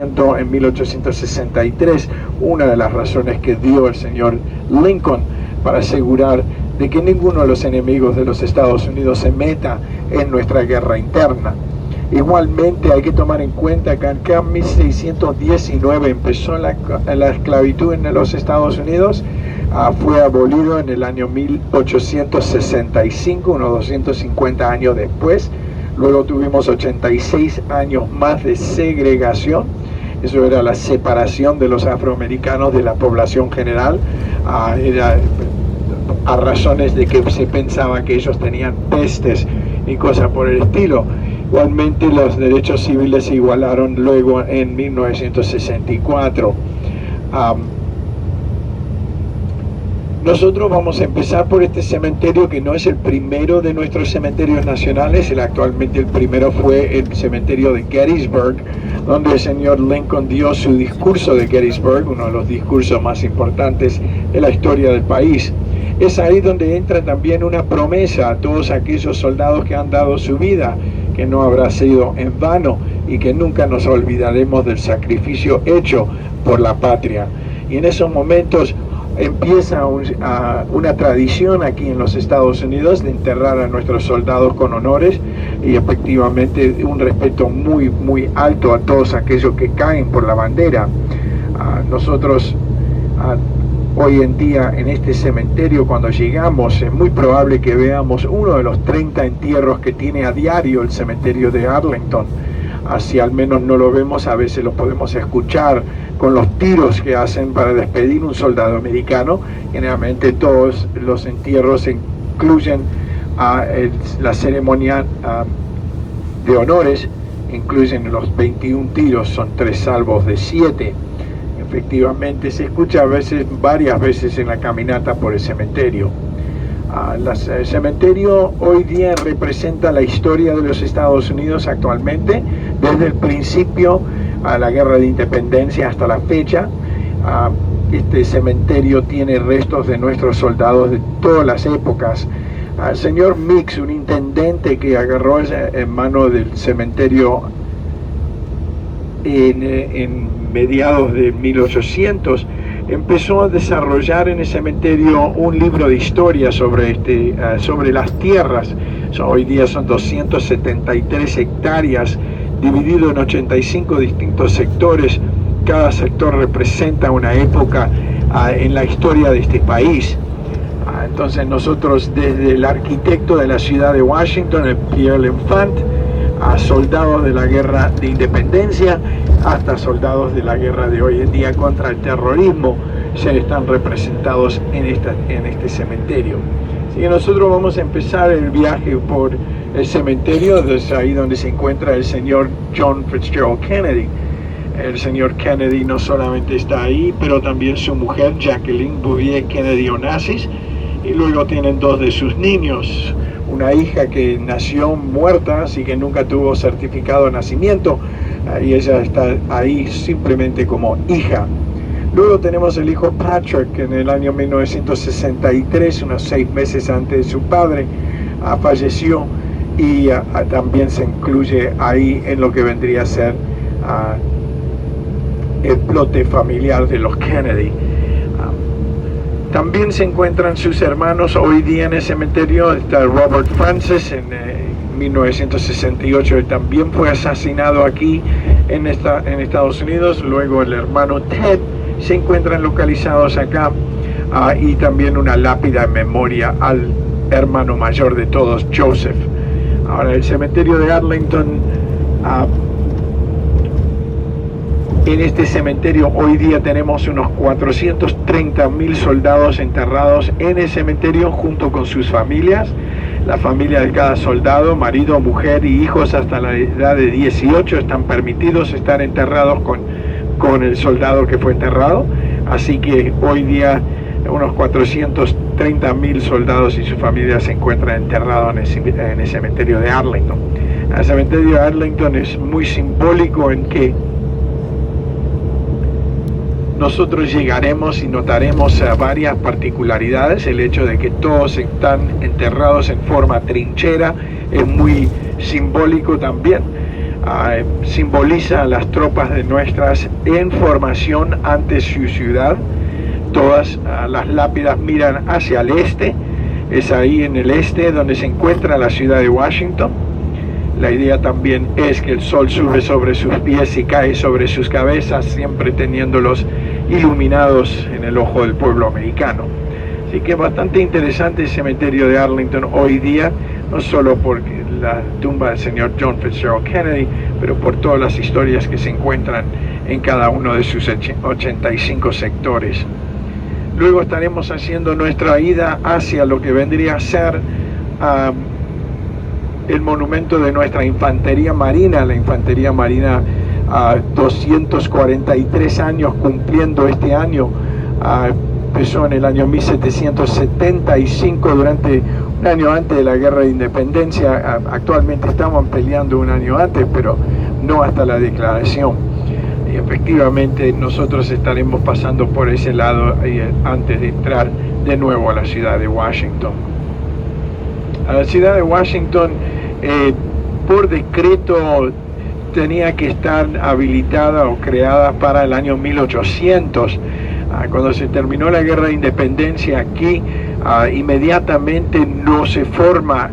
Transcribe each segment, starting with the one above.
En 1863, una de las razones que dio el señor Lincoln para asegurar de que ninguno de los enemigos de los Estados Unidos se meta en nuestra guerra interna. Igualmente hay que tomar en cuenta que acá en 1619 empezó la esclavitud en los Estados Unidos, fue abolido en el año 1865, unos 250 años después. Luego tuvimos 86 años más de segregación. Eso era la separación de los afroamericanos de la población general, era a razones de que se pensaba que ellos tenían pestes y cosas por el estilo. Igualmente los derechos civiles se igualaron luego en 1964. Nosotros vamos a empezar por este cementerio, que no es el primero de nuestros cementerios nacionales. Actualmente el primero fue el cementerio de Gettysburg, donde el señor Lincoln dio su discurso de Gettysburg, uno de los discursos más importantes de la historia del país. Es ahí donde entra también una promesa a todos aquellos soldados que han dado su vida, que no habrá sido en vano y que nunca nos olvidaremos del sacrificio hecho por la patria. Y en esos momentos empieza una tradición aquí en los Estados Unidos de enterrar a nuestros soldados con honores, y efectivamente un respeto muy alto a todos aquellos que caen por la bandera. Nosotros hoy en día en este cementerio, cuando llegamos, es muy probable que veamos uno de los 30 entierros que tiene a diario el cementerio de Arlington. Si al menos no lo vemos, a veces lo podemos escuchar con los tiros que hacen para despedir un soldado americano. Generalmente todos los entierros incluyen la ceremonia de honores, incluyen los 21 tiros, son 3 salvos de 7. Efectivamente se escucha varias veces en la caminata por el cementerio. El cementerio hoy día representa la historia de los Estados Unidos actualmente, desde el principio a la guerra de independencia hasta la fecha. Este cementerio tiene restos de nuestros soldados de todas las épocas. El señor Mix, un intendente que agarró en mano del cementerio en mediados de 1800, empezó a desarrollar en el cementerio un libro de historia sobre las tierras. Hoy día son 273 hectáreas, dividido en 85 distintos sectores. Cada sector representa una época en la historia de este país. Entonces nosotros, desde el arquitecto de la ciudad de Washington, el Pierre L'Enfant, a soldados de la guerra de independencia, hasta soldados de la guerra de hoy en día contra el terrorismo, se están representados en este cementerio. Así que nosotros vamos a empezar el viaje por el cementerio, desde ahí donde se encuentra el señor John Fitzgerald Kennedy. El señor Kennedy no solamente está ahí, pero también su mujer Jacqueline Bouvier Kennedy Onassis, y luego tienen 2 de sus niños, una hija que nació muerta, así que nunca tuvo certificado de nacimiento, y ella está ahí simplemente como hija. Luego tenemos el hijo Patrick, que en el año 1963, unos 6 meses antes de su padre, falleció, y también se incluye ahí en lo que vendría a ser el plote familiar de los Kennedy. También se encuentran sus hermanos hoy día en el cementerio. Está Robert Francis, en 1968 él también fue asesinado aquí en Estados Unidos. Luego el hermano Ted se encuentran localizados acá, y también una lápida en memoria al hermano mayor de todos, Joseph. Ahora, el cementerio de Arlington, en este cementerio hoy día tenemos unos 430.000 soldados enterrados en el cementerio junto con sus familias. La familia de cada soldado, marido, mujer y hijos hasta la edad de 18 están permitidos estar enterrados con el soldado que fue enterrado. Así que hoy día unos 430.000 soldados y sus familias se encuentran enterrados en el cementerio de Arlington. El cementerio de Arlington es muy simbólico en que nosotros llegaremos y notaremos varias particularidades. El hecho de que todos están enterrados en forma trinchera es muy simbólico también. simboliza las tropas de nuestras en formación ante su ciudad. Todas las lápidas miran hacia el este. Es ahí en el este donde se encuentra la ciudad de Washington. La idea también es que el sol sube sobre sus pies y cae sobre sus cabezas, siempre teniéndolos iluminados en el ojo del pueblo americano. Así que es bastante interesante el cementerio de Arlington hoy día, no solo por la tumba del señor John Fitzgerald Kennedy, pero por todas las historias que se encuentran en cada uno de sus 85 sectores. Luego estaremos haciendo nuestra ida hacia lo que vendría a ser el monumento de nuestra infantería marina, la infantería marina 243 años cumpliendo este año. Empezó en el año 1775, durante un año antes de la Guerra de Independencia. Actualmente estamos peleando un año antes, pero no hasta la declaración. Y efectivamente nosotros estaremos pasando por ese lado antes de entrar de nuevo a la ciudad de Washington. A la ciudad de Washington, por decreto, tenía que estar habilitada o creada para el año 1800. Cuando se terminó la Guerra de Independencia aquí, inmediatamente no se forma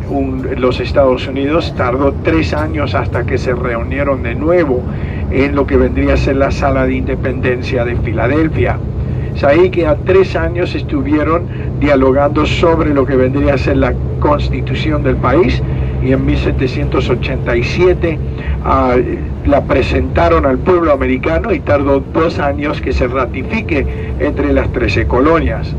los Estados Unidos. Tardó 3 años hasta que se reunieron de nuevo en lo que vendría a ser la Sala de Independencia de Filadelfia. Es ahí que a 3 años estuvieron dialogando sobre lo que vendría a ser la constitución del país, y en 1787 la presentaron al pueblo americano y tardó 2 años que se ratifique entre las 13 colonias.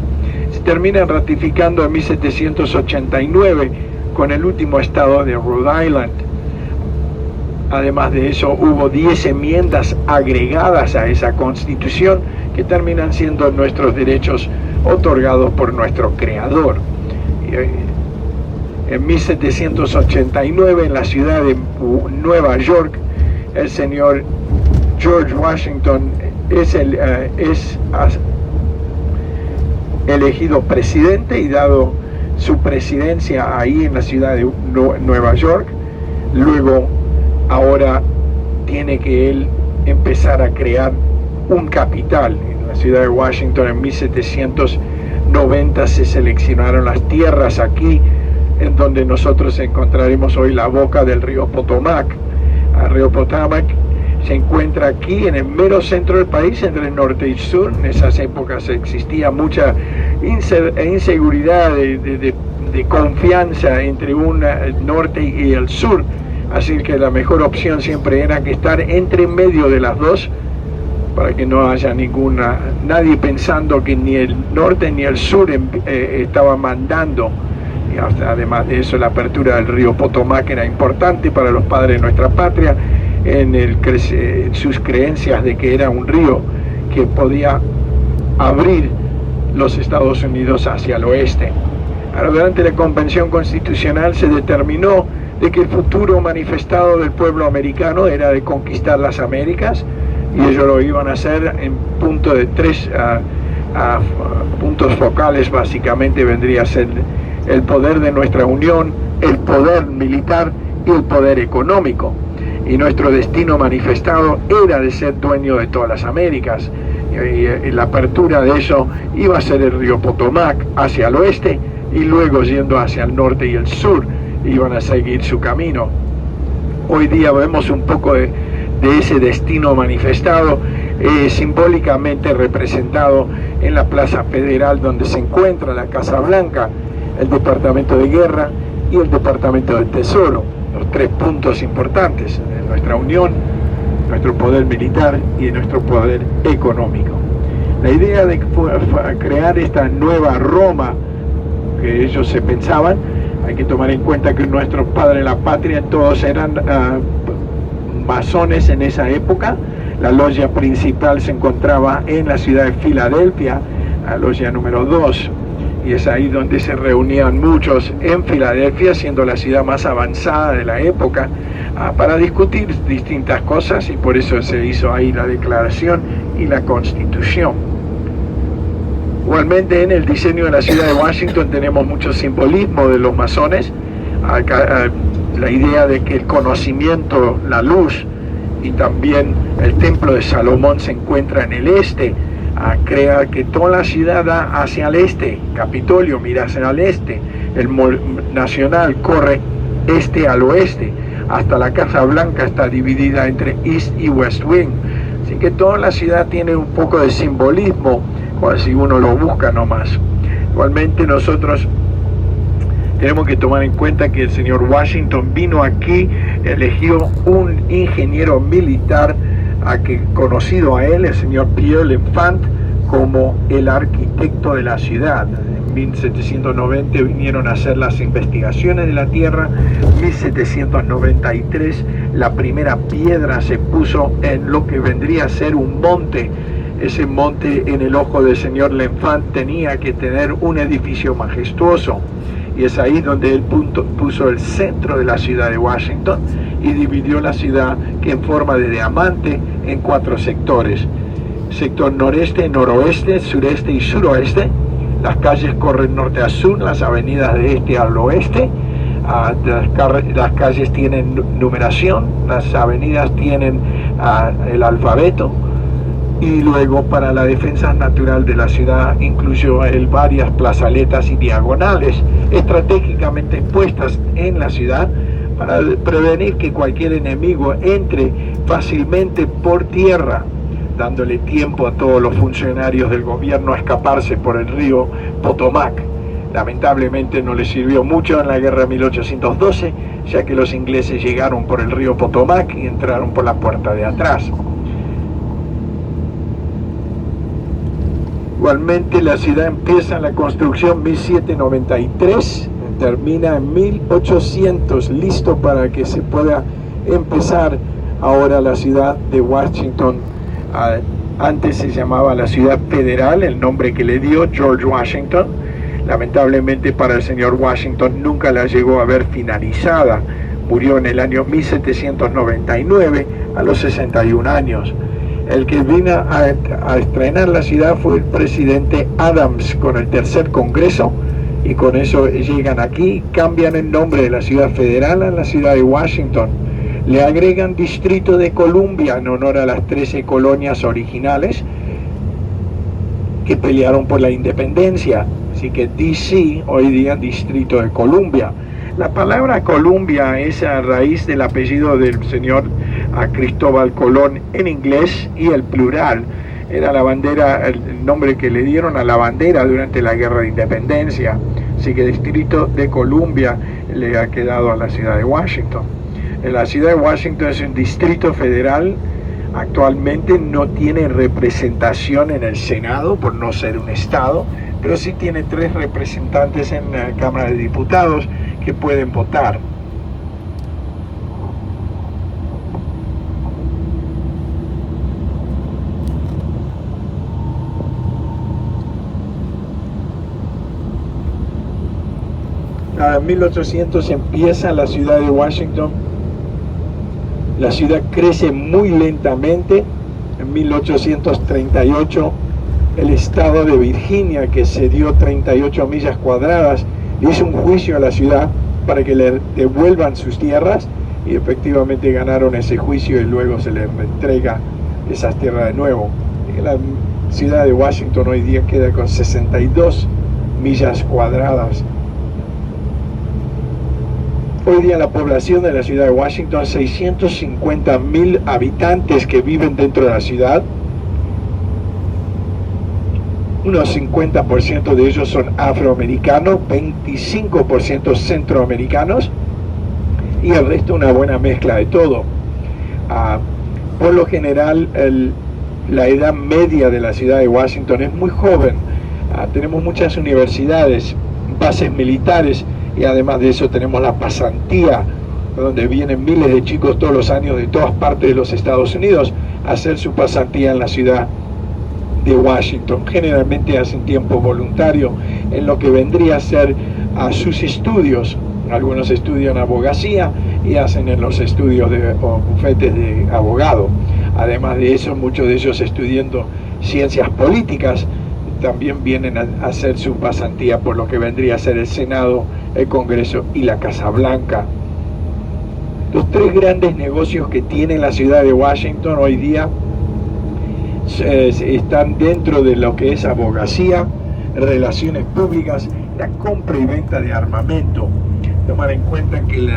Se terminan ratificando en 1789 con el último estado de Rhode Island. Además de eso, hubo 10 enmiendas agregadas a esa constitución que terminan siendo nuestros derechos otorgados por nuestro creador. En 1789, en la ciudad de Nueva York, el señor George Washington es elegido presidente, y dado su presidencia ahí en la ciudad de Nueva York, luego ahora tiene que él empezar a crear un capital. En la ciudad de Washington en 1790 se seleccionaron las tierras aquí, en donde nosotros encontraremos hoy la boca del río Potomac. El río Potomac se encuentra aquí en el mero centro del país, entre el norte y el sur. En esas épocas existía mucha inseguridad de confianza entre el norte y el sur, así que la mejor opción siempre era que estar entre medio de las dos, para que no haya nadie pensando que ni el norte ni el sur estaba mandando. Y además de eso, la apertura del río Potomac era importante para los padres de nuestra patria en sus creencias de que era un río que podía abrir los Estados Unidos hacia el oeste. Ahora, durante la Convención Constitucional se determinó de que el futuro manifestado del pueblo americano era de conquistar las Américas, y ellos lo iban a hacer en punto de 3 puntos focales. Básicamente vendría a ser el poder de nuestra unión, el poder militar y el poder económico. Y nuestro destino manifestado era de ser dueño de todas las Américas. Y la apertura de eso iba a ser el río Potomac hacia el oeste, y luego yendo hacia el norte y el sur iban a seguir su camino. Hoy día vemos un poco de ese destino manifestado, simbólicamente representado en la Plaza Federal, donde se encuentra la Casa Blanca, el Departamento de Guerra y el Departamento del Tesoro, los 3 puntos importantes en nuestra unión, nuestro poder militar y nuestro poder económico. La idea de crear esta nueva Roma que ellos se pensaban, hay que tomar en cuenta que nuestros padres de la patria todos eran masones en esa época. La logia principal se encontraba en la ciudad de Filadelfia, la logia número 2, y es ahí donde se reunían muchos en Filadelfia, siendo la ciudad más avanzada de la época, para discutir distintas cosas, y por eso se hizo ahí la declaración y la constitución. Igualmente, en el diseño de la ciudad de Washington tenemos mucho simbolismo de los masones. Acá, la idea de que el conocimiento, la luz y también el templo de Salomón se encuentra en el este, crea que toda la ciudad da hacia el este. Capitolio mira hacia el este, el Mall Nacional corre este al oeste, hasta la Casa Blanca está dividida entre East y West Wing. Así que toda la ciudad tiene un poco de simbolismo, si uno lo busca nomás. Igualmente nosotros tenemos que tomar en cuenta que el señor Washington vino aquí, eligió un ingeniero militar conocido a él, el señor Pierre L'Enfant, como el arquitecto de la ciudad. En 1790 vinieron a hacer las investigaciones de la tierra. En 1793 la primera piedra se puso en lo que vendría a ser un monte. Ese monte, en el ojo del señor L'Enfant, tenía que tener un edificio majestuoso. Y es ahí donde él puso el centro de la ciudad de Washington y dividió la ciudad, que en forma de diamante, en 4 sectores. Sector noreste, noroeste, sureste y suroeste. Las calles corren norte a sur, las avenidas de este al oeste. Las calles tienen numeración, las avenidas tienen el alfabeto. Y luego, para la defensa natural de la ciudad, incluyó varias plazaletas y diagonales estratégicamente puestas en la ciudad para prevenir que cualquier enemigo entre fácilmente por tierra, dándole tiempo a todos los funcionarios del gobierno a escaparse por el río Potomac. Lamentablemente no les sirvió mucho en la guerra de 1812, ya que los ingleses llegaron por el río Potomac y entraron por la puerta de atrás. Igualmente, la ciudad empieza en la construcción 1793, termina en 1800, listo para que se pueda empezar ahora la ciudad de Washington. Antes se llamaba la Ciudad Federal, el nombre que le dio George Washington. Lamentablemente para el señor Washington nunca la llegó a ver finalizada. Murió en el año 1799 a los 61 años. El que vino a estrenar la ciudad fue el presidente Adams con el tercer Congreso, y con eso llegan aquí, cambian el nombre de la Ciudad Federal a la Ciudad de Washington. Le agregan Distrito de Columbia en honor a las 13 colonias originales que pelearon por la independencia. Así que DC, hoy día Distrito de Columbia. La palabra Columbia es a raíz del apellido del señor Cristóbal Colón en inglés, y el plural era la bandera, el nombre que le dieron a la bandera durante la guerra de independencia. Así que Distrito de Columbia le ha quedado a la ciudad de Washington. La ciudad de Washington es un distrito federal. Actualmente no tiene representación en el Senado por no ser un estado, pero sí tiene 3 representantes en la Cámara de Diputados que pueden votar. En 1800 empieza la ciudad de Washington. La ciudad crece muy lentamente. En 1838 el estado de Virginia, que cedió 38 millas cuadradas, hizo un juicio a la ciudad para que le devuelvan sus tierras, y efectivamente ganaron ese juicio y luego se les entrega esas tierras de nuevo. La ciudad de Washington hoy día queda con 62 millas cuadradas. Hoy día la población de la ciudad de Washington, 650,000 habitantes que viven dentro de la ciudad. Unos 50% de ellos son afroamericanos, 25% centroamericanos, y el resto una buena mezcla de todo. Por lo general, la edad media de la ciudad de Washington es muy joven. Tenemos muchas universidades, bases militares, y además de eso tenemos la pasantía, donde vienen miles de chicos todos los años de todas partes de los Estados Unidos a hacer su pasantía en la ciudad de Washington. Generalmente hacen tiempo voluntario en lo que vendría a ser a sus estudios. Algunos estudian abogacía y hacen en los estudios o bufetes de abogado. Además de eso, muchos de ellos estudiando ciencias políticas también vienen a hacer su pasantía por lo que vendría a ser el Senado, el Congreso y la Casa Blanca. Los tres grandes negocios que tiene la ciudad de Washington hoy día están dentro de lo que es abogacía, relaciones públicas, la compra y venta de armamento. Tomar en cuenta que el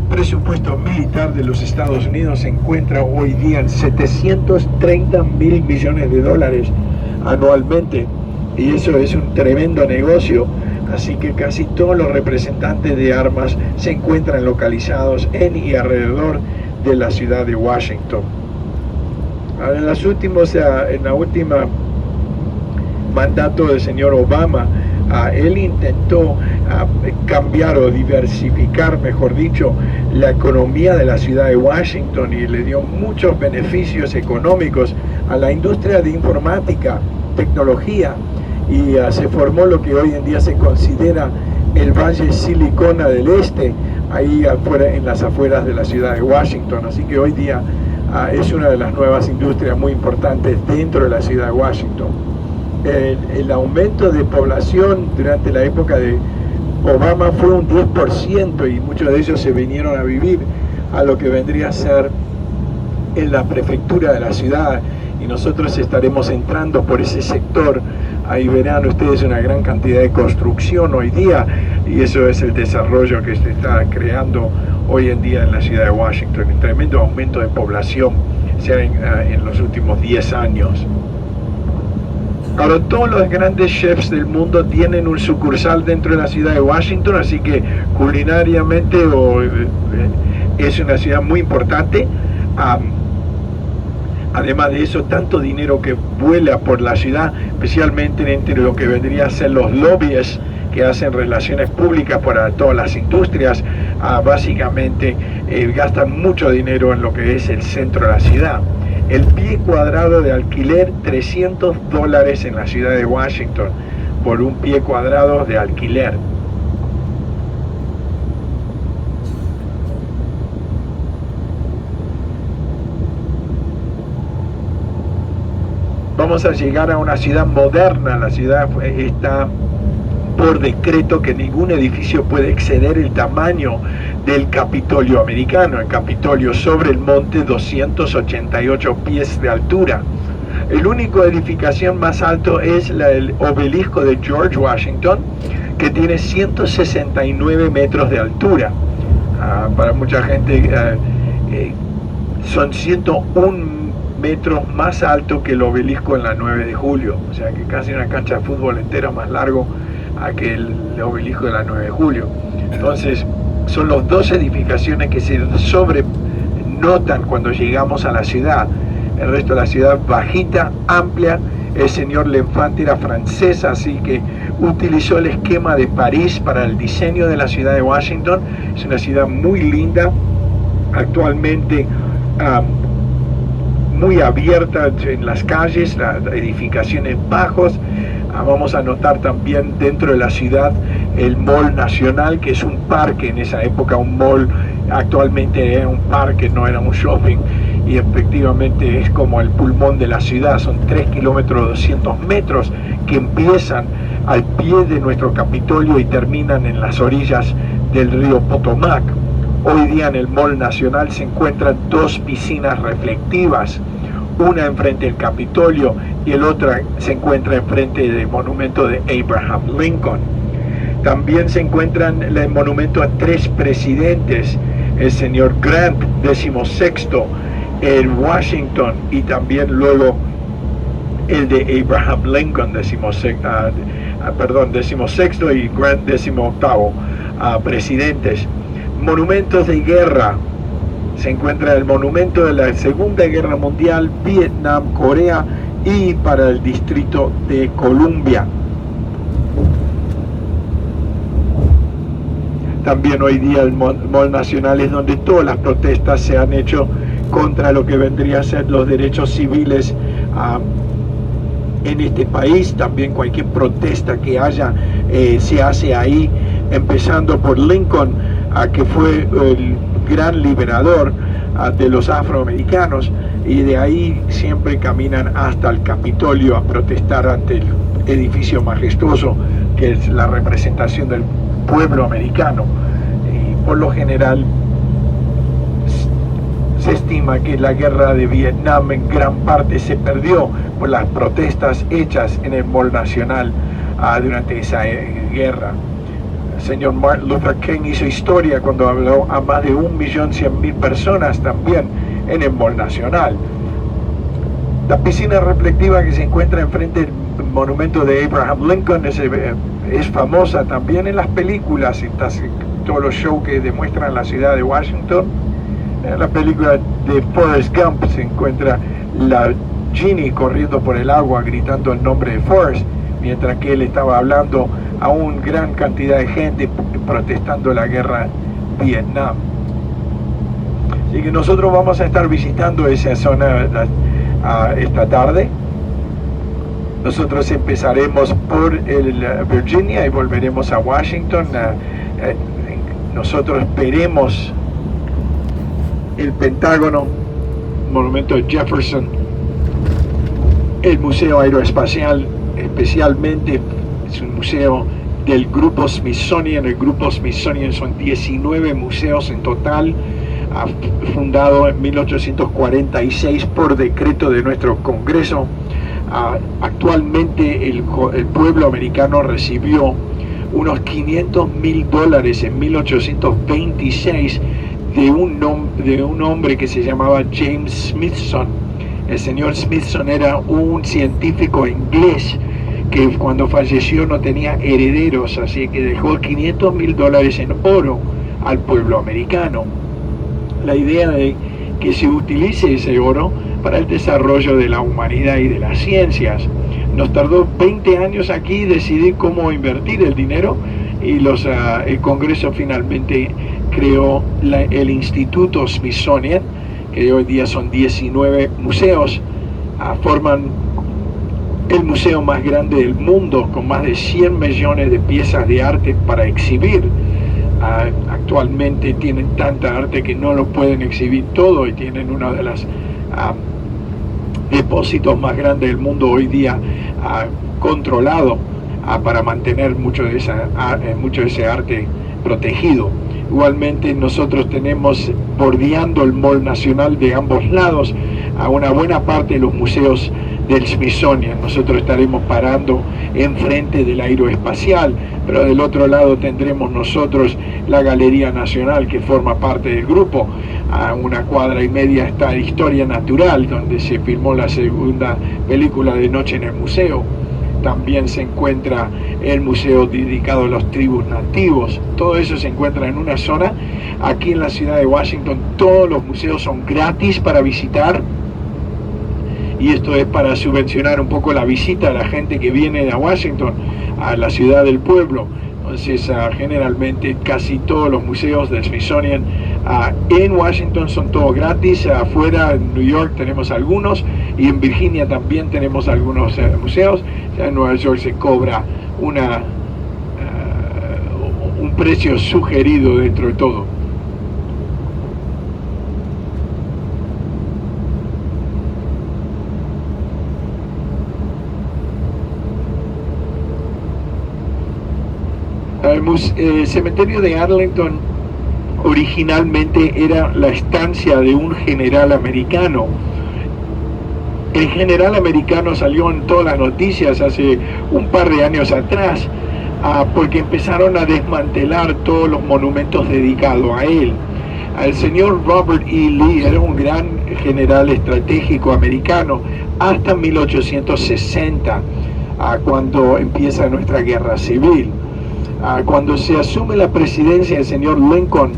presupuesto militar de los Estados Unidos se encuentra hoy día en 730 mil millones de dólares anualmente, y eso es un tremendo negocio. Así que casi todos los representantes de armas se encuentran localizados en y alrededor de la ciudad de Washington. Ahora, en la última mandato del señor Obama, él intentó cambiar o diversificar, mejor dicho, la economía de la ciudad de Washington, y le dio muchos beneficios económicos a la industria de informática, tecnología, y se formó lo que hoy en día se considera el Valle Silicona del Este, ahí afuera, en las afueras de la ciudad de Washington. Así que hoy día es una de las nuevas industrias muy importantes dentro de la ciudad de Washington. El aumento de población durante la época de Obama fue un 10%, y muchos de ellos se vinieron a vivir a lo que vendría a ser en la prefectura de la ciudad, y nosotros estaremos entrando por ese sector. Ahí verán ustedes una gran cantidad de construcción hoy día, y eso es el desarrollo que se está creando hoy en día en la ciudad de Washington. Un tremendo aumento de población en los últimos 10 años. Ahora, todos los grandes chefs del mundo tienen un sucursal dentro de la ciudad de Washington, así que culinariamente es una ciudad muy importante. Además de eso, tanto dinero que vuela por la ciudad, especialmente entre lo que vendría a ser los lobbies que hacen relaciones públicas para todas las industrias, básicamente gastan mucho dinero en lo que es el centro de la ciudad. El pie cuadrado de alquiler, $300 en la ciudad de Washington, por un pie cuadrado de alquiler. Vamos a llegar a una ciudad moderna. La ciudad está por decreto que ningún edificio puede exceder el tamaño del Capitolio americano. El Capitolio sobre el monte, 288 pies de altura. El único edificación más alto es el obelisco de George Washington, que tiene 169 metros de altura. Para mucha gente son 101 metros más alto que el obelisco en la 9 de julio, o sea que casi una cancha de fútbol entera más largo que el obelisco de la 9 de julio. Entonces son las dos edificaciones que se sobrenotan cuando llegamos a la ciudad. El resto de la ciudad bajita, amplia. El señor L'Enfant era francés, así que utilizó el esquema de París para el diseño de la ciudad de Washington. Es una ciudad muy linda, actualmente muy abierta en las calles, edificaciones bajos. Vamos a notar también dentro de la ciudad el Mall Nacional, que es un parque. En esa época un mall actualmente era un parque, no era un shopping, y efectivamente es como el pulmón de la ciudad. Son 3 kilómetros 200 metros que empiezan al pie de nuestro Capitolio y terminan en las orillas del río Potomac. Hoy día en el Mall Nacional se encuentran dos piscinas reflectivas, una enfrente del Capitolio y el otra se encuentra enfrente del monumento de Abraham Lincoln. También se encuentran el monumento a 3 presidentes, el señor Grant, 16º, el Washington, y también luego el de Abraham Lincoln, 16º, y Grant, 18º, presidentes. Monumentos de guerra. Se encuentra el monumento de la Segunda Guerra Mundial, Vietnam, Corea, y para el Distrito de Columbia. También hoy día el Mall Nacional es donde todas las protestas se han hecho contra lo que vendría a ser los derechos civiles en este país. También cualquier protesta que haya se hace ahí, empezando por Lincoln, que fue el gran liberador de los afroamericanos, y de ahí siempre caminan hasta el Capitolio a protestar ante el edificio majestuoso que es la representación del pueblo americano. Y por lo general Se estima que la guerra de Vietnam en gran parte se perdió por las protestas hechas en el Mall Nacional durante esa guerra. El señor Martin Luther King hizo historia cuando habló a más de 1.100.000 personas también en el Mall Nacional. La piscina reflectiva que se encuentra enfrente del monumento de Abraham Lincoln es famosa también en las películas y todos los shows que demuestran la ciudad de Washington. En la película de Forrest Gump se encuentra la Ginny corriendo por el agua gritando el nombre de Forrest, mientras que él estaba hablando a una gran cantidad de gente protestando la guerra de Vietnam. Así que nosotros vamos a estar visitando esa zona esta tarde. Nosotros empezaremos por Virginia y volveremos a Washington. Nosotros veremos el Pentágono, Monumento de Jefferson, el Museo Aeroespacial, especialmente es un museo del Grupo Smithsonian. El Grupo Smithsonian son 19 museos en total, fundado en 1846 por decreto de nuestro Congreso. Actualmente el pueblo americano recibió unos $500.000 en 1826 de un hombre que se llamaba James Smithson. El señor Smithson era un científico inglés que cuando falleció no tenía herederos, así que dejó $500.000 en oro al pueblo americano. La idea de que se utilice ese oro para el desarrollo de la humanidad y de las ciencias. Nos tardó 20 años aquí decidir cómo invertir el dinero y el Congreso finalmente creó el Instituto Smithsonian, que hoy día son 19 museos, forman el museo más grande del mundo, con más de 100 millones de piezas de arte para exhibir. Actualmente tienen tanta arte que no lo pueden exhibir todo y tienen uno de los depósitos más grandes del mundo hoy día controlado para mantener mucho de ese arte protegido. Igualmente nosotros tenemos bordeando el Mall Nacional de ambos lados a una buena parte de los museos del Smithsonian. Nosotros estaremos parando enfrente del aeroespacial, pero del otro lado tendremos nosotros la Galería Nacional, que forma parte del grupo. A una cuadra y media está Historia Natural, donde se filmó la segunda película de Noche en el Museo. También se encuentra el museo dedicado a los tribus nativos. Todo eso se encuentra en una zona. Aquí en la ciudad de Washington todos los museos son gratis para visitar, y esto es para subvencionar un poco la visita de la gente que viene a Washington, a la ciudad del pueblo. Entonces generalmente casi todos los museos del Smithsonian en Washington son todos gratis. Afuera en New York tenemos algunos, y en Virginia también tenemos algunos museos. Ya en Nueva York se cobra un precio sugerido dentro de todo. El cementerio de Arlington originalmente era la estancia de un general americano. El general americano salió en todas las noticias hace un par de años atrás, porque empezaron a desmantelar todos los monumentos dedicados a él. El señor Robert E. Lee era un gran general estratégico americano hasta 1860, cuando empieza nuestra guerra civil. Cuando se asume la presidencia del señor Lincoln,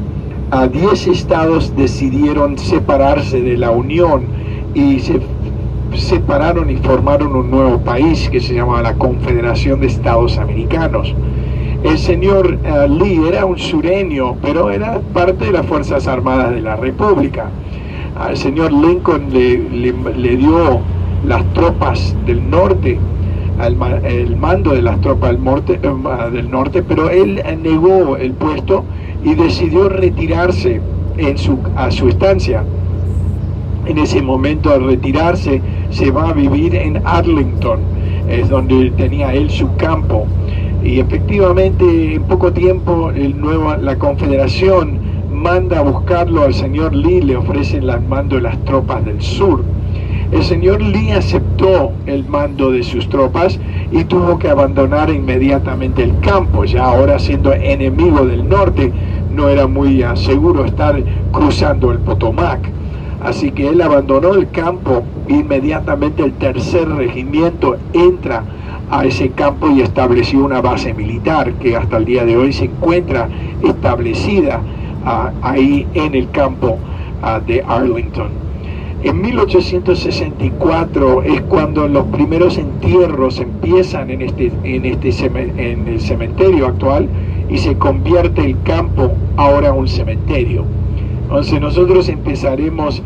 10 estados decidieron separarse de la Unión y se separaron y formaron un nuevo país que se llamaba la Confederación de Estados Americanos. El señor Lee era un sureño, pero era parte de las Fuerzas Armadas de la República. Al señor Lincoln le dio las tropas del norte, el mando de las tropas del norte, pero él negó el puesto y decidió retirarse a su estancia. En ese momento, al retirarse, se va a vivir en Arlington, es donde tenía él su campo. Y efectivamente, en poco tiempo, la Confederación manda a buscarlo al señor Lee, le ofrecen el mando de las tropas del sur. El señor Lee aceptó el mando de sus tropas y tuvo que abandonar inmediatamente el campo. Ya ahora, siendo enemigo del norte, no era muy seguro estar cruzando el Potomac. Así que él abandonó el campo. Inmediatamente el tercer regimiento entra a ese campo y estableció una base militar que hasta el día de hoy se encuentra establecida ahí en el campo de Arlington. En 1864 es cuando los primeros entierros empiezan en el cementerio actual, y se convierte el campo ahora en un cementerio. Entonces nosotros empezaremos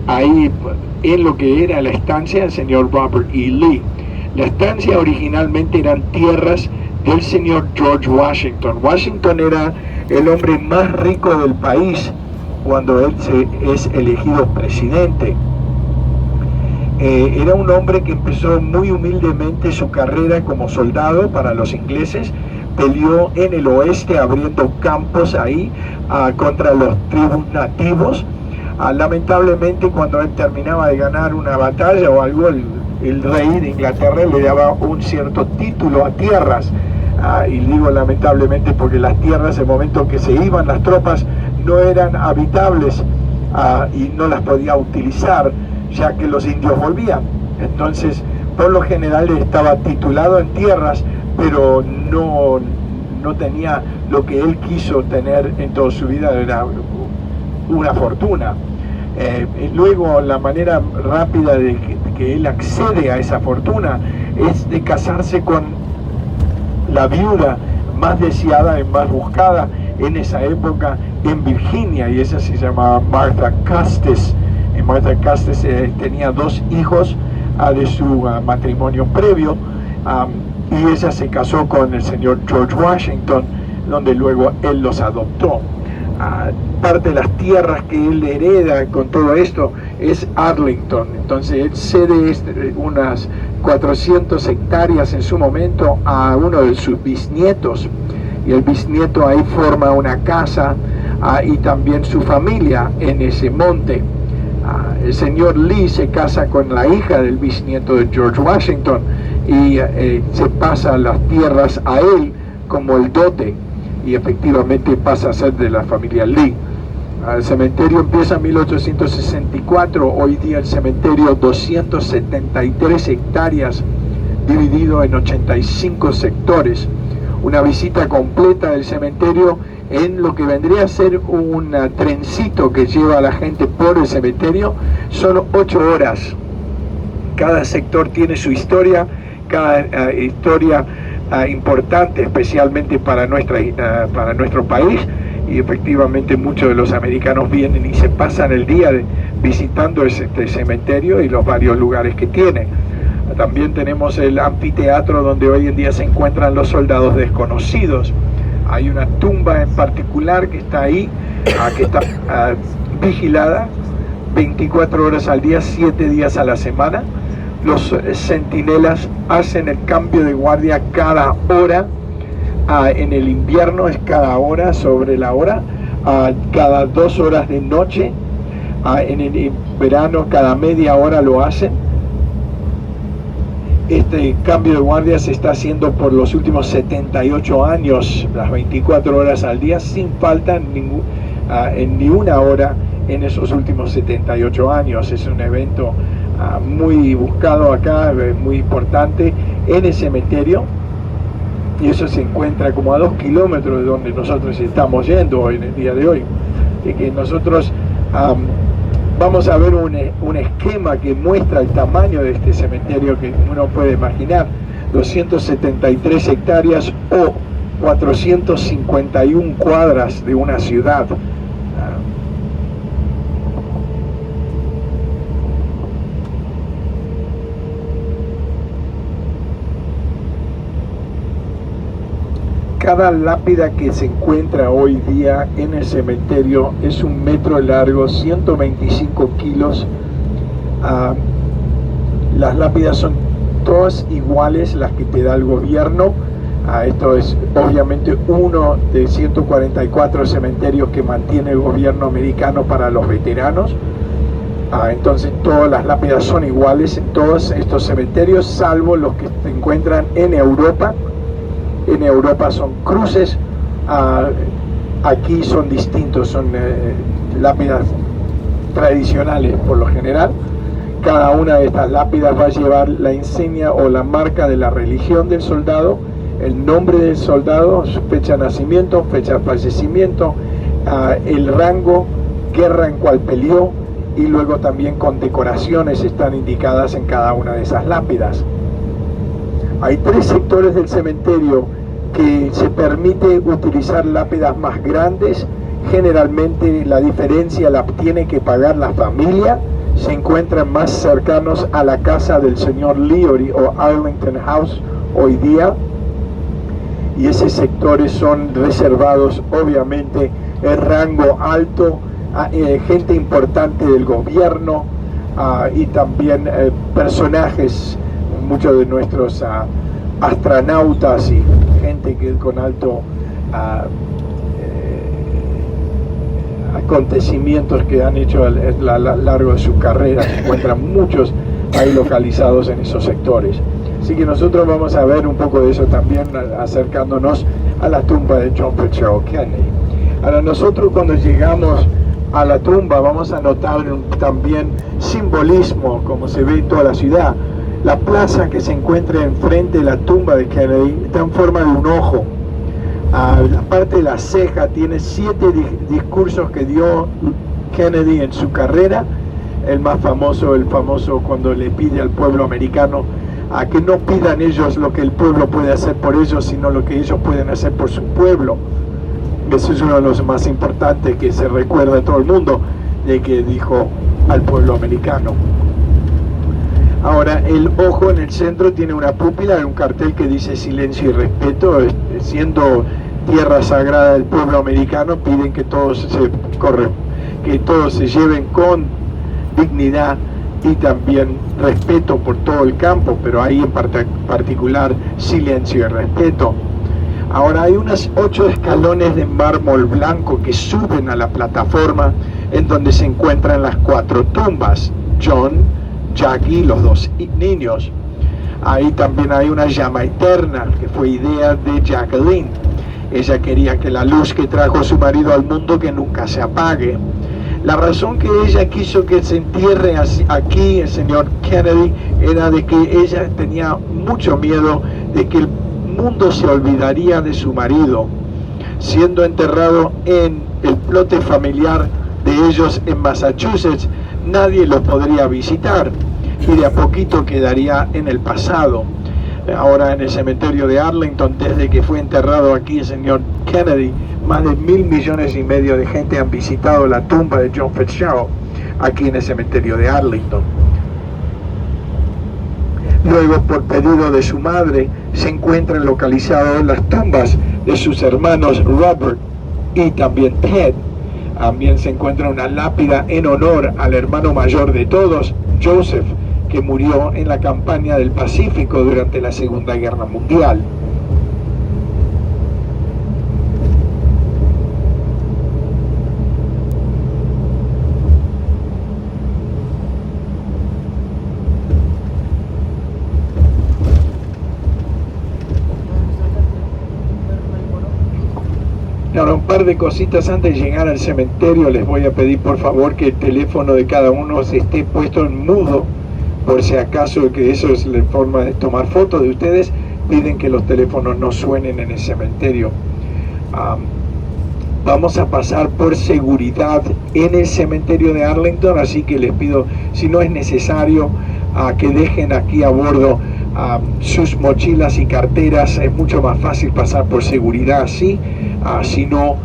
ahí en lo que era la estancia del señor Robert E. Lee. La estancia originalmente eran tierras del señor George Washington. Washington era el hombre más rico del país cuando él es elegido presidente. Era un hombre que empezó muy humildemente su carrera como soldado para los ingleses. Peleó en el oeste abriendo campos ahí contra los tribus nativos. Lamentablemente, cuando él terminaba de ganar una batalla o algo, el rey de Inglaterra le daba un cierto título a tierras. Y digo lamentablemente porque las tierras, en el momento que se iban las tropas, no eran habitables y no las podía utilizar, ya que los indios volvían. Entonces, por lo general estaba titulado en tierras, pero no tenía lo que él quiso tener en toda su vida, era una fortuna. Luego, la manera rápida de que él accede a esa fortuna es de casarse con la viuda más deseada y más buscada en esa época en Virginia, y esa se llamaba Martha Custis. Martha Custis tenía 2 hijos de su matrimonio previo, y ella se casó con el señor George Washington, donde luego él los adoptó. Parte de las tierras que él hereda con todo esto es Arlington. Entonces él cede unas 400 hectáreas en su momento a uno de sus bisnietos, y el bisnieto ahí forma una casa y también su familia en ese monte. El señor Lee se casa con la hija del bisnieto de George Washington y se pasa las tierras a él como el dote, y efectivamente pasa a ser de la familia Lee. El cementerio empieza en 1864, hoy día el cementerio 273 hectáreas dividido en 85 sectores. Una visita completa del cementerio en lo que vendría a ser un trencito que lleva a la gente por el cementerio son 8 horas. Cada sector tiene su historia, cada historia importante, especialmente para nuestro país, y efectivamente muchos de los americanos vienen y se pasan el día visitando este cementerio y los varios lugares que tiene. También tenemos el anfiteatro donde hoy en día se encuentran los soldados desconocidos. Hay una tumba en particular que está ahí, que está vigilada 24 horas al día, 7 días a la semana. Los centinelas hacen el cambio de guardia cada hora. En el invierno es cada hora sobre la hora, cada 2 horas de noche. En el verano cada media hora lo hacen. Este cambio de guardia se está haciendo por los últimos 78 años, las 24 horas al día, sin falta en ni una hora en esos últimos 78 años. Es un evento muy buscado acá, muy importante en el cementerio, y eso se encuentra como a 2 kilómetros de donde nosotros estamos yendo en el día de hoy. De que nosotros vamos a ver un esquema que muestra el tamaño de este cementerio, que uno puede imaginar: 273 hectáreas o 451 cuadras de una ciudad. Cada lápida que se encuentra hoy día en el cementerio es 1 metro largo, 125 kilos. Las lápidas son todas iguales, las que te da el gobierno. Esto es obviamente uno de 144 cementerios que mantiene el gobierno americano para los veteranos. Entonces todas las lápidas son iguales en todos estos cementerios, salvo los que se encuentran en Europa. En Europa son cruces, aquí son distintos, son lápidas tradicionales por lo general. Cada una de estas lápidas va a llevar la insignia o la marca de la religión del soldado, el nombre del soldado, su fecha de nacimiento, fecha de fallecimiento, el rango, guerra en cual peleó, y luego también condecoraciones están indicadas en cada una de esas lápidas. Hay 3 sectores del cementerio que se permite utilizar lápidas más grandes. Generalmente la diferencia la tiene que pagar la familia. Se encuentran más cercanos a la casa del señor Leary o Arlington House hoy día, y esos sectores son reservados obviamente el rango alto, gente importante del gobierno, y también personajes, muchos de nuestros astronautas y gente que con alto acontecimientos que han hecho a lo largo de su carrera. Se encuentran muchos ahí localizados en esos sectores. Así que nosotros vamos a ver un poco de eso también, acercándonos a la tumba de John Fitzgerald Kennedy. Ahora, nosotros cuando llegamos a la tumba vamos a notar también simbolismo, como se ve en toda la ciudad. La plaza que se encuentra enfrente de la tumba de Kennedy está en forma de un ojo. La parte de la ceja tiene 7 discursos que dio Kennedy en su carrera. El más famoso, el famoso cuando le pide al pueblo americano a que no pidan ellos lo que el pueblo puede hacer por ellos, sino lo que ellos pueden hacer por su pueblo. Eso es uno de los más importantes que se recuerda a todo el mundo, de que dijo al pueblo americano. Ahora, el ojo en el centro tiene una pupila, un cartel que dice silencio y respeto. Siendo tierra sagrada del pueblo americano, piden que todos se lleven con dignidad y también respeto por todo el campo, pero ahí en particular silencio y respeto. Ahora hay unos 8 escalones de mármol blanco que suben a la plataforma en donde se encuentran las 4 tumbas: John, Jackie, los 2 niños. Ahí también hay una llama eterna que fue idea de Jacqueline. Ella quería que la luz que trajo su marido al mundo que nunca se apague. La razón que ella quiso que se entierre aquí el señor Kennedy era de que ella tenía mucho miedo de que el mundo se olvidaría de su marido, siendo enterrado en el plote familiar de ellos en Massachusetts. Nadie los podría visitar y de a poquito quedaría en el pasado. Ahora en el cementerio de Arlington, desde que fue enterrado aquí el señor Kennedy, más de 1.000 millones y medio de gente han visitado la tumba de John Fitzgerald aquí en el cementerio de Arlington. Luego, por pedido de su madre, se encuentran localizadas las tumbas de sus hermanos Robert y también Ted. También se encuentra una lápida en honor al hermano mayor de todos, Joseph, que murió en la campaña del Pacífico durante la Segunda Guerra Mundial. Ahora, un par de cositas antes de llegar al cementerio. Les voy a pedir por favor que el teléfono de cada uno esté puesto en mudo, por si acaso, que eso es la forma de tomar fotos de ustedes. Piden que los teléfonos no suenen en el cementerio. Vamos a pasar por seguridad en el cementerio de Arlington, así que les pido, si no es necesario, que dejen aquí a bordo sus mochilas y carteras. Es mucho más fácil pasar por seguridad así. Si no,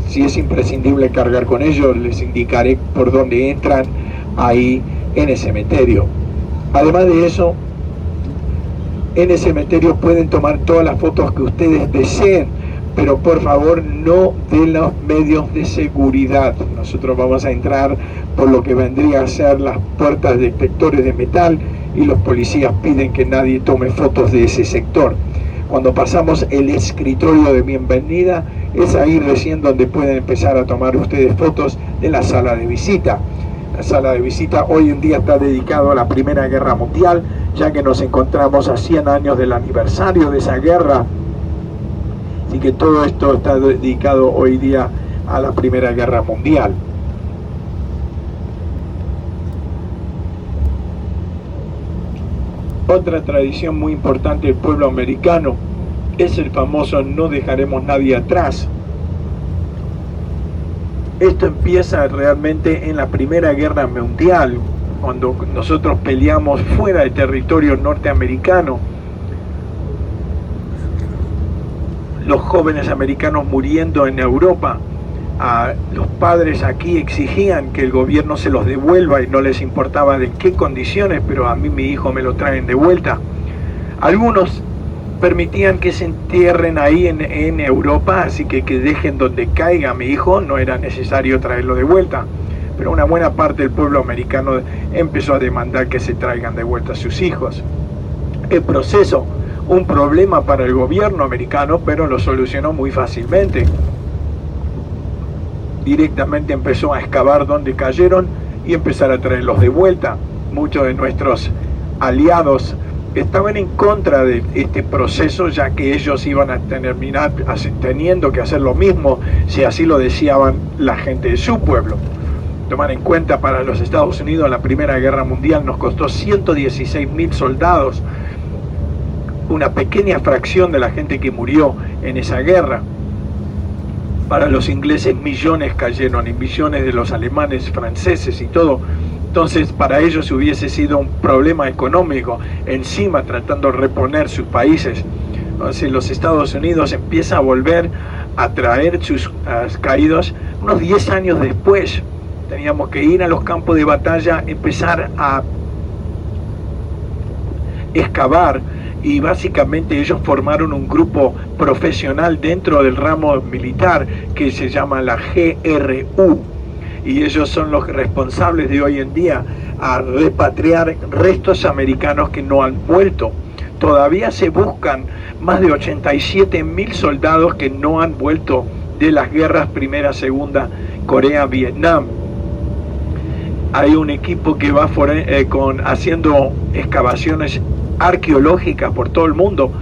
si es imprescindible cargar con ellos, les indicaré por dónde entran ahí en el cementerio. Además de eso, en el cementerio pueden tomar todas las fotos que ustedes deseen, pero por favor no de los medios de seguridad. Nosotros vamos a entrar por lo que vendría a ser las puertas detectores de metal, y los policías piden que nadie tome fotos de ese sector. Cuando pasamos el escritorio de bienvenida, es ahí recién donde pueden empezar a tomar ustedes fotos de la sala de visita. La sala de visita hoy en día está dedicado a la Primera Guerra Mundial, ya que nos encontramos a 100 años del aniversario de esa guerra. Así que todo esto está dedicado hoy día a la Primera Guerra Mundial. Otra tradición muy importante del pueblo americano es el famoso no dejaremos nadie atrás. Esto empieza realmente en la Primera Guerra Mundial, cuando nosotros peleamos fuera del territorio norteamericano. Los jóvenes americanos muriendo en Europa, los padres aquí exigían que el gobierno se los devuelva y no les importaba de qué condiciones, pero a mí mi hijo me lo traen de vuelta. Algunos permitían que se entierren ahí en Europa, así que dejen donde caiga mi hijo, no era necesario traerlo de vuelta. Pero una buena parte del pueblo americano empezó a demandar que se traigan de vuelta a sus hijos. El proceso, un problema para el gobierno americano, pero lo solucionó muy fácilmente. Directamente empezó a excavar donde cayeron y empezar a traerlos de vuelta. Muchos de nuestros aliados estaban en contra de este proceso, ya que ellos iban a terminar teniendo que hacer lo mismo si así lo deseaban la gente de su pueblo. Tomar en cuenta, para los Estados Unidos la Primera Guerra Mundial nos costó 116.000 soldados, una pequeña fracción de la gente que murió en esa guerra. Para los ingleses millones cayeron, y millones de los alemanes, franceses y todo. Entonces para ellos hubiese sido un problema económico, encima tratando de reponer sus países. Entonces los Estados Unidos empieza a volver a traer sus caídos unos 10 años después. Teníamos que ir a los campos de batalla, empezar a excavar, y básicamente ellos formaron un grupo profesional dentro del ramo militar que se llama la GRU, y ellos son los responsables de hoy en día a repatriar restos americanos que no han vuelto. Todavía se buscan más de 87.000 soldados que no han vuelto de las guerras Primera, Segunda, Corea, Vietnam. Hay un equipo que va haciendo excavaciones arqueológicas por todo el mundo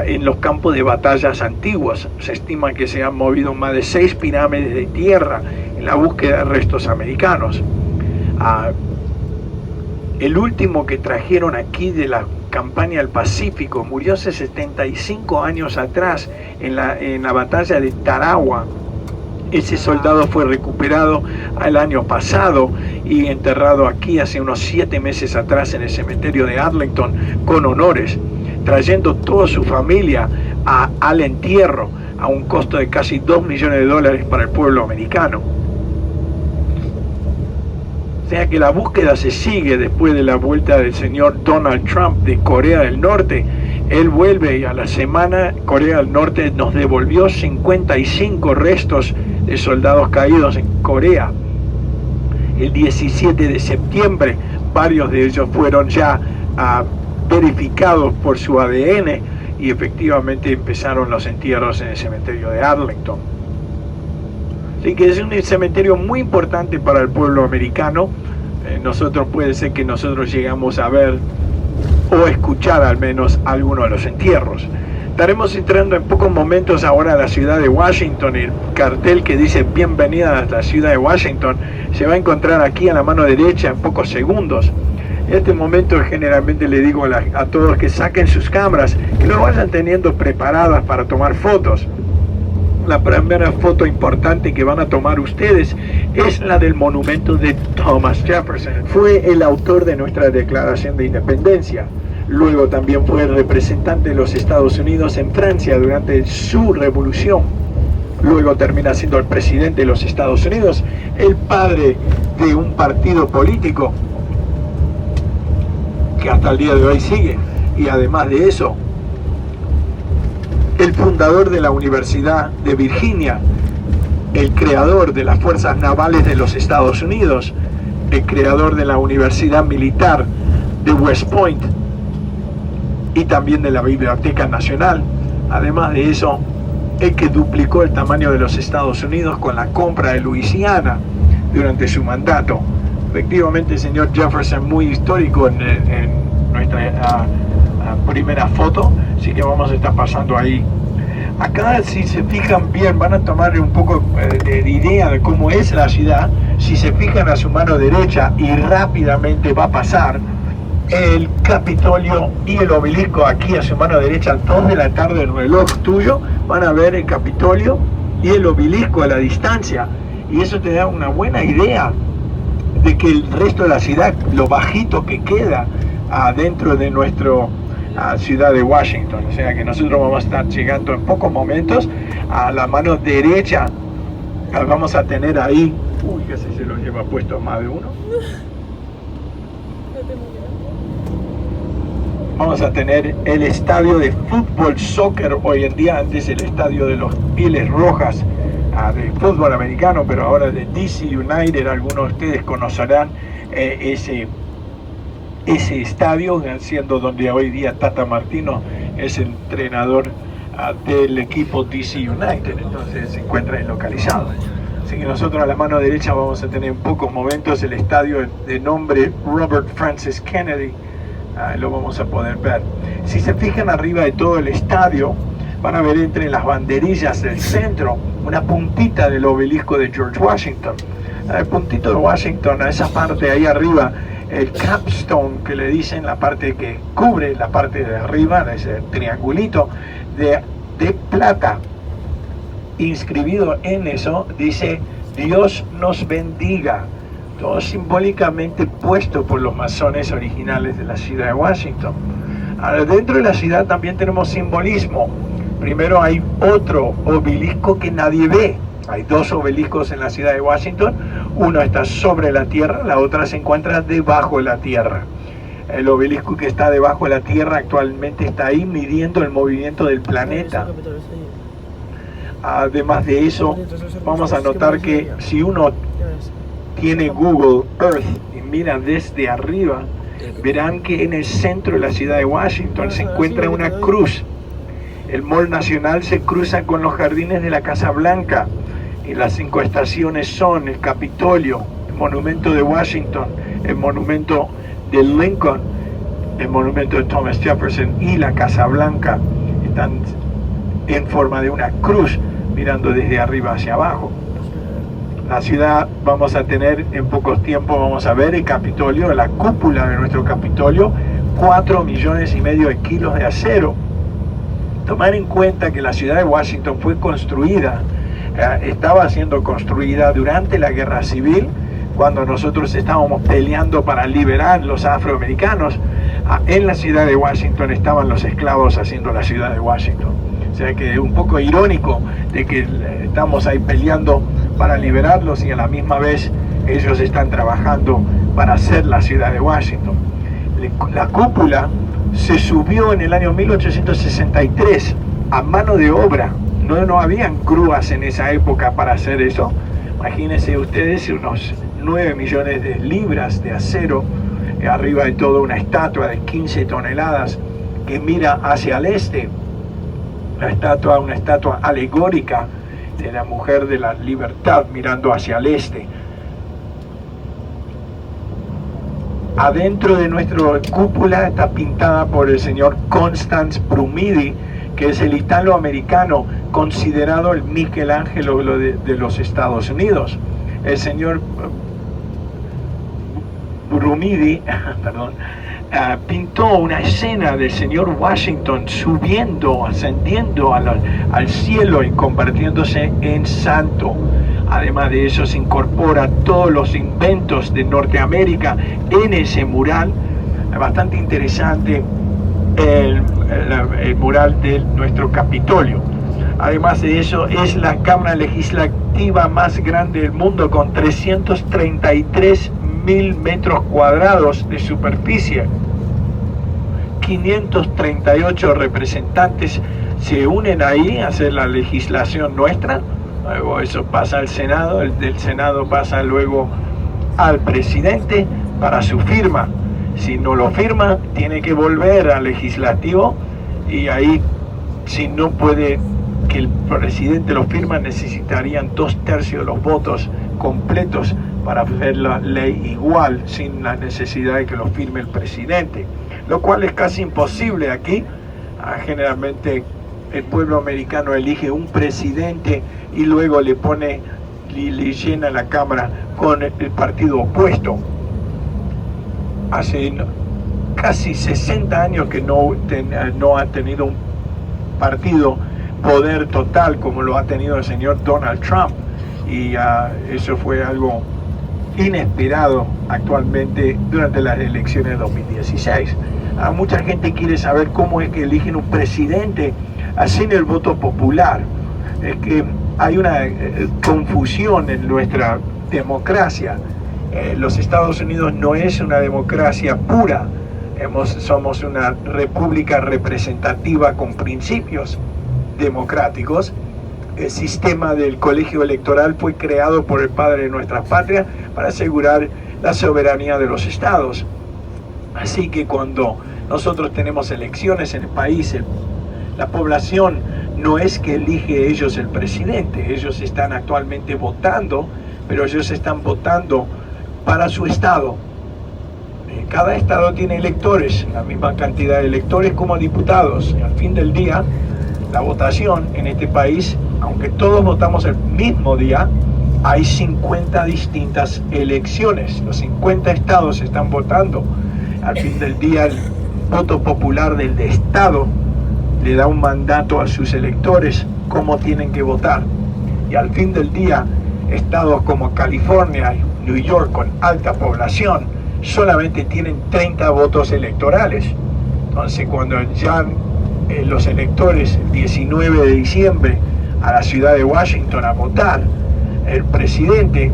en los campos de batallas antiguos. Se estima que se han movido más de 6 pirámides de tierra en la búsqueda de restos americanos. El último que trajeron aquí de la campaña del Pacífico murió hace 75 años atrás en la batalla de Tarawa. Ese soldado fue recuperado el año pasado y enterrado aquí hace unos 7 meses atrás en el cementerio de Arlington con honores, trayendo toda su familia al entierro a un costo de casi $2 millones para el pueblo americano. O sea que la búsqueda se sigue después de la vuelta del señor Donald Trump de Corea del Norte. Él vuelve y a la semana Corea del Norte nos devolvió 55 restos de soldados caídos en Corea. El 17 de septiembre varios de ellos fueron ya verificados por su ADN y efectivamente empezaron los entierros en el cementerio de Arlington. Así que es un cementerio muy importante para el pueblo americano. Nosotros puede ser que nosotros llegamos a ver o escuchar al menos algunos de los entierros. Estaremos entrando en pocos momentos ahora a la ciudad de Washington. El cartel que dice bienvenida a la ciudad de Washington se va a encontrar aquí a la mano derecha en pocos segundos. En este momento generalmente le digo a todos que saquen sus cámaras, que lo vayan teniendo preparadas para tomar fotos. La primera foto importante que van a tomar ustedes es la del monumento de Thomas Jefferson. Fue el autor de nuestra Declaración de Independencia. Luego también fue el representante de los Estados Unidos en Francia durante su revolución. Luego termina siendo el presidente de los Estados Unidos, el padre de un partido político que hasta el día de hoy sigue. Y además de eso, el fundador de la Universidad de Virginia, el creador de las Fuerzas Navales de los Estados Unidos, el creador de la Universidad Militar de West Point, y también de la Biblioteca Nacional. Además de eso, el que duplicó el tamaño de los Estados Unidos con la compra de Luisiana durante su mandato. Efectivamente, el señor Jefferson, muy histórico en nuestra primera foto, así que vamos a estar pasando ahí. Acá, si se fijan bien, van a tomar un poco de idea de cómo es la ciudad. Si se fijan a su mano derecha, y rápidamente va a pasar el Capitolio y el obelisco aquí a su mano derecha, 2 de la tarde, el reloj tuyo, van a ver el Capitolio y el obelisco a la distancia, y eso te da una buena idea de que el resto de la ciudad, lo bajito que queda dentro de nuestro ciudad de Washington. O sea que nosotros vamos a estar llegando en pocos momentos a la mano derecha. Vamos a tener ahí, uy, casi se lo lleva puesto más de uno. Vamos a tener el estadio de fútbol, soccer, hoy en día, antes el estadio de los Pieles Rojas, de fútbol americano, pero ahora de DC United. Algunos de ustedes conocerán ese estadio, siendo donde hoy día Tata Martino es el entrenador del equipo DC United, entonces se encuentra localizado. Así que nosotros a la mano derecha vamos a tener en pocos momentos el estadio de nombre Robert Francis Kennedy. Lo vamos a poder ver. Si se fijan arriba de todo el estadio, van a ver entre las banderillas del centro una puntita del obelisco de George Washington. El puntito de Washington, a esa parte ahí arriba, el capstone que le dicen, la parte que cubre la parte de arriba, ese triangulito de plata, inscribido en eso, dice Dios nos bendiga. Todo simbólicamente puesto por los masones originales de la ciudad de Washington. Ahora, dentro de la ciudad también tenemos simbolismo. Primero hay otro obelisco que nadie ve. Hay 2 obeliscos en la ciudad de Washington. Uno está sobre la tierra, la otra se encuentra debajo de la tierra. El obelisco que está debajo de la tierra actualmente está ahí midiendo el movimiento del planeta. Además de eso, vamos a notar que si uno tiene Google Earth y mira desde arriba, verán que en el centro de la ciudad de Washington se encuentra una cruz. El Mall Nacional se cruza con los jardines de la Casa Blanca, y las 5 estaciones son el Capitolio, el Monumento de Washington, el Monumento de Lincoln, el Monumento de Thomas Jefferson y la Casa Blanca. Están en forma de una cruz mirando desde arriba hacia abajo. La ciudad, vamos a tener en pocos tiempos, vamos a ver el Capitolio, la cúpula de nuestro Capitolio, 4,5 millones de kilos de acero. Tomar en cuenta que la ciudad de Washington fue construida, estaba siendo construida durante la Guerra Civil, cuando nosotros estábamos peleando para liberar los afroamericanos. En la ciudad de Washington estaban los esclavos haciendo la ciudad de Washington. O sea que es un poco irónico de que estamos ahí peleando para liberarlos y a la misma vez ellos están trabajando para hacer la ciudad de Washington. La cúpula se subió en el año 1863 a mano de obra. No habían grúas en esa época para hacer eso. Imagínense ustedes unos 9 millones de libras de acero, arriba de todo una estatua de 15 toneladas que mira hacia el este. Una estatua alegórica de la mujer de la libertad mirando hacia el este. Adentro de nuestra cúpula está pintada por el señor Constance Brumidi, que es el italoamericano considerado el Michelangelo de los Estados Unidos. El señor Brumidi, perdón, pintó una escena del señor Washington subiendo, ascendiendo al cielo y convirtiéndose en santo. Además de eso, se incorpora todos los inventos de Norteamérica en ese mural. Es bastante interesante el mural de nuestro Capitolio. Además de eso, es la Cámara Legislativa más grande del mundo, con 333.000 metros cuadrados de superficie. 538 representantes se unen ahí a hacer la legislación nuestra. Luego eso pasa al Senado, del Senado pasa luego al presidente para su firma. Si no lo firma, tiene que volver al legislativo y ahí, si no puede que el presidente lo firma, necesitarían 2/3 de los votos completos para hacer la ley igual, sin la necesidad de que lo firme el presidente, lo cual es casi imposible aquí. Generalmente el pueblo americano elige un presidente y luego le pone y le llena la Cámara con el partido opuesto. Hace casi 60 años que no ha tenido un partido poder total como lo ha tenido el señor Donald Trump, y eso fue algo inesperado actualmente durante las elecciones de 2016. Mucha gente quiere saber cómo es que eligen un presidente sin el voto popular. Es que hay una confusión en nuestra democracia. Los Estados Unidos no es una democracia pura. Somos una república representativa con principios democráticos. El sistema del colegio electoral fue creado por el padre de nuestra patria para asegurar la soberanía de los estados. Así que cuando nosotros tenemos elecciones en el país, la población no es que elige ellos el presidente, ellos están actualmente votando, pero ellos están votando para su estado. Cada estado tiene electores, la misma cantidad de electores como diputados, y al fin del día, la votación en este país, aunque todos votamos el mismo día, hay 50 distintas elecciones. Los 50 estados están votando. Al fin del día, el voto popular del estado le da un mandato a sus electores cómo tienen que votar. Y al fin del día, estados como California y New York, con alta población, solamente tienen 30 votos electorales. Entonces, cuando ya los electores el 19 de diciembre a la ciudad de Washington a votar, el presidente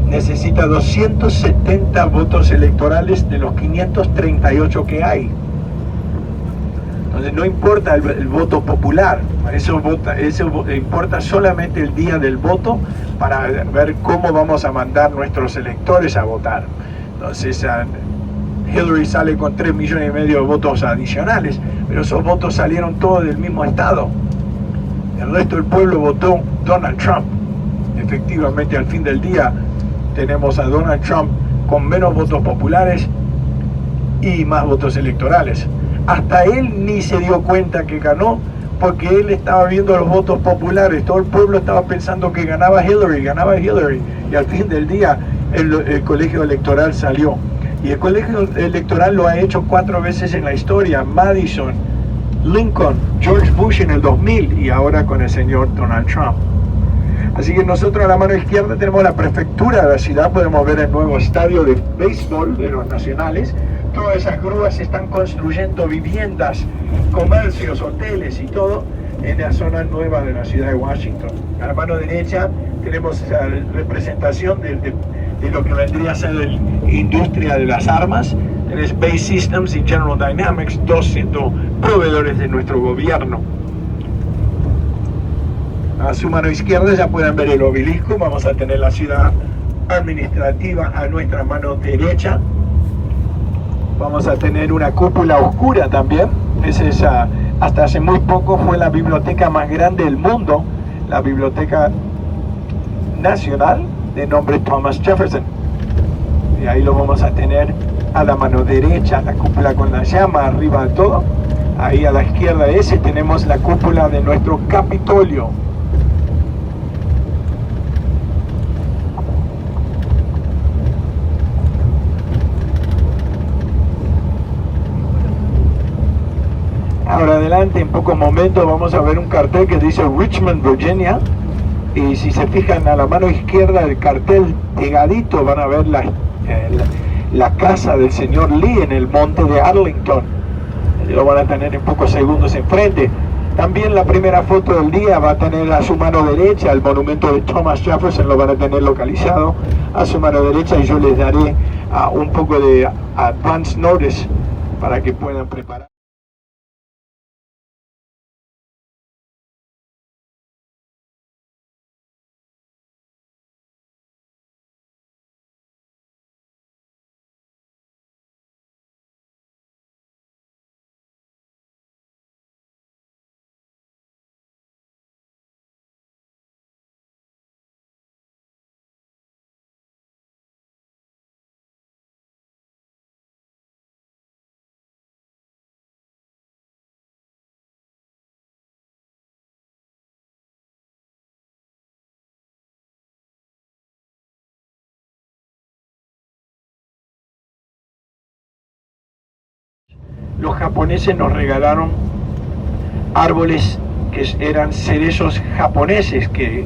necesita 270 votos electorales de los 538 que hay. Entonces no importa el voto popular, eso importa solamente el día del voto para ver cómo vamos a mandar nuestros electores a votar. Entonces Hillary sale con 3,5 millones de votos adicionales, pero esos votos salieron todos del mismo estado. El resto del pueblo votó Donald Trump. Efectivamente, al fin del día, tenemos a Donald Trump con menos votos populares y más votos electorales. Hasta él ni se dio cuenta que ganó, porque él estaba viendo los votos populares. Todo el pueblo estaba pensando que ganaba Hillary, y al fin del día el colegio electoral salió. Y el colegio electoral lo ha hecho 4 veces en la historia: Madison, Lincoln, George Bush en el 2000 y ahora con el señor Donald Trump. Así que nosotros a la mano izquierda tenemos la prefectura de la ciudad, podemos ver el nuevo estadio de béisbol de los nacionales. Todas esas grúas están construyendo viviendas, comercios, hoteles y todo en la zona nueva de la ciudad de Washington. A la mano derecha tenemos la representación de lo que vendría a ser la industria de las armas. Tenés Base Systems y General Dynamics, 200 proveedores de nuestro gobierno. A su mano izquierda ya pueden ver el obelisco. Vamos a tener la ciudad administrativa a nuestra mano derecha. Vamos a tener una cúpula oscura también. Hasta hace muy poco fue la biblioteca más grande del mundo, la Biblioteca Nacional, de nombre Thomas Jefferson. Y ahí lo vamos a tener a la mano derecha, la cúpula con la llama arriba de todo. Ahí a la izquierda de ese tenemos la cúpula de nuestro Capitolio. Ahora adelante, en pocos momentos vamos a ver un cartel que dice Richmond, Virginia. Y si se fijan a la mano izquierda del cartel pegadito, van a ver la casa del señor Lee en el monte de Arlington. Lo van a tener en pocos segundos enfrente. También la primera foto del día va a tener a su mano derecha el monumento de Thomas Jefferson, lo van a tener localizado a su mano derecha, y yo les daré un poco de advance notice para que puedan preparar. los japoneses nos regalaron árboles que eran cerezos japoneses que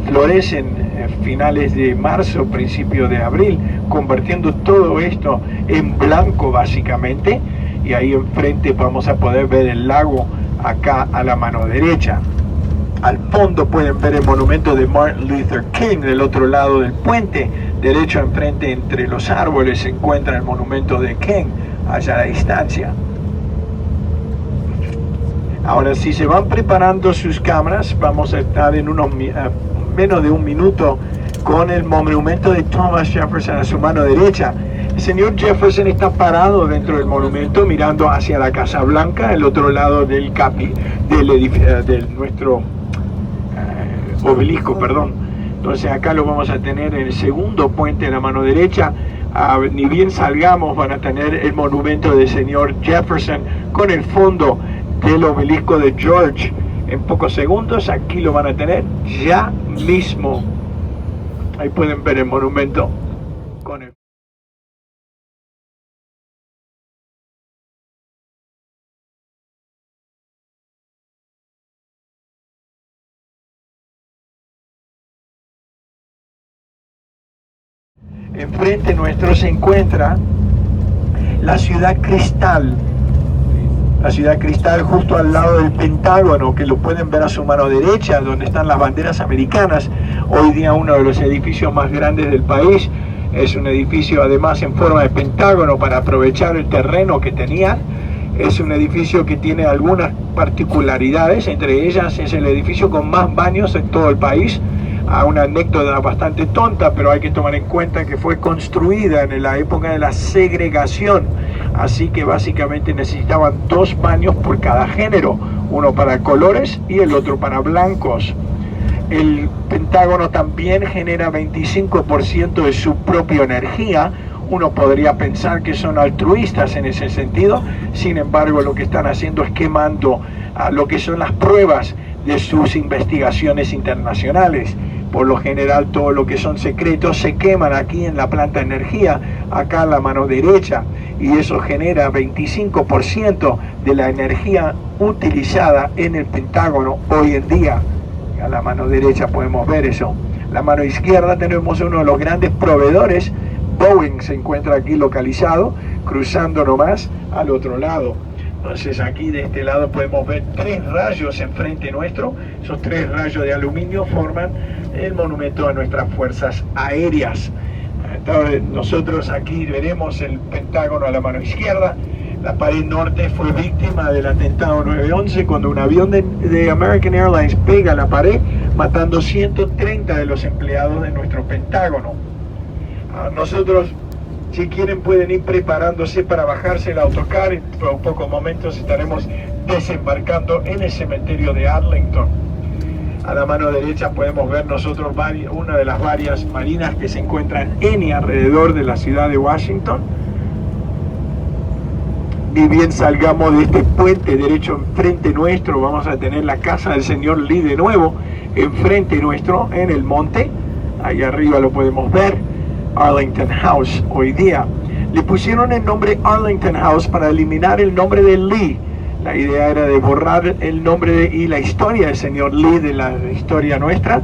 florecen a finales de marzo, principio de abril, convirtiendo todo esto en blanco básicamente, y ahí enfrente vamos a poder ver el lago acá a la mano derecha. Al fondo pueden ver el monumento de Martin Luther King del otro lado del puente. Derecho enfrente entre los árboles se encuentra el monumento de King allá a la distancia. Ahora, si se van preparando sus cámaras, vamos a estar en menos de un minuto con el monumento de Thomas Jefferson a su mano derecha. El señor Jefferson está parado dentro del monumento mirando hacia la Casa Blanca, el otro lado del nuestro obelisco, perdón. Entonces acá lo vamos a tener en el segundo puente de la mano derecha. Ni bien salgamos van a tener el monumento del señor Jefferson con el fondo del obelisco de George. En pocos segundos aquí lo van a tener ya mismo. Ahí pueden ver el monumento con el... Enfrente nuestro se encuentra la Ciudad Cristal. La Ciudad Cristal justo al lado del Pentágono, que lo pueden ver a su mano derecha, donde están las banderas americanas. Hoy día uno de los edificios más grandes del país. Es un edificio además en forma de pentágono para aprovechar el terreno que tenía. Es un edificio que tiene algunas particularidades, entre ellas es el edificio con más baños en todo el país. Una anécdota bastante tonta, pero hay que tomar en cuenta que fue construida en la época de la segregación, así que básicamente necesitaban 2 baños por cada género, uno para colores y el otro para blancos. El Pentágono también genera 25% de su propia energía. Uno podría pensar que son altruistas en ese sentido, sin embargo lo que están haciendo es quemando lo que son las pruebas de sus investigaciones internacionales. Por lo general todo lo que son secretos se queman aquí en la planta de energía, acá a la mano derecha, y eso genera 25% de la energía utilizada en el Pentágono hoy en día. A la mano derecha podemos ver eso. La mano izquierda tenemos uno de los grandes proveedores. Boeing se encuentra aquí localizado, cruzando nomás al otro lado. Entonces aquí de este lado podemos ver 3 rayos enfrente nuestro. Esos 3 rayos de aluminio forman el monumento a nuestras fuerzas aéreas. Entonces, nosotros aquí veremos el Pentágono a la mano izquierda. La pared norte fue víctima del atentado 9/11 cuando un avión de American Airlines pega la pared, matando 130 de los empleados de nuestro Pentágono. Nosotros, si quieren, pueden ir preparándose para bajarse el autocar. En pocos momentos estaremos desembarcando en el cementerio de Arlington. A la mano derecha podemos ver nosotros una de las varias marinas que se encuentran en y alrededor de la ciudad de Washington. Ni bien salgamos de este puente derecho enfrente nuestro, vamos a tener la casa del señor Lee de nuevo, enfrente nuestro, en el monte. Ahí arriba lo podemos ver. Arlington House hoy día. Le pusieron el nombre Arlington House para eliminar el nombre de Lee. La idea era de borrar el nombre y la historia del señor Lee de la historia nuestra,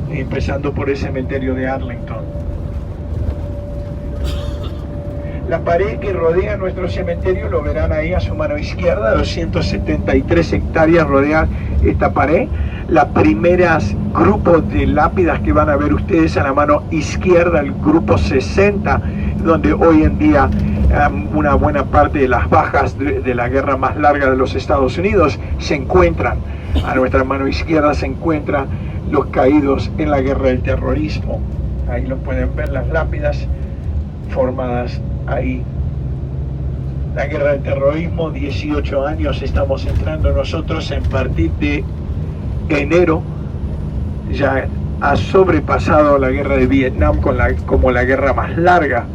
empezando por el cementerio de Arlington. La pared que rodea nuestro cementerio, lo verán ahí a su mano izquierda, 273 hectáreas rodean esta pared. Las primeras grupos de lápidas que van a ver ustedes a la mano izquierda, el grupo 60, donde hoy en día una buena parte de las bajas de la guerra más larga de los Estados Unidos se encuentran. A nuestra mano izquierda se encuentran los caídos en la guerra del terrorismo. Ahí lo pueden ver, las lápidas formadas ahí. La guerra del terrorismo, 18 años estamos entrando nosotros en partir de enero. Ya ha sobrepasado la guerra de Vietnam como la guerra más larga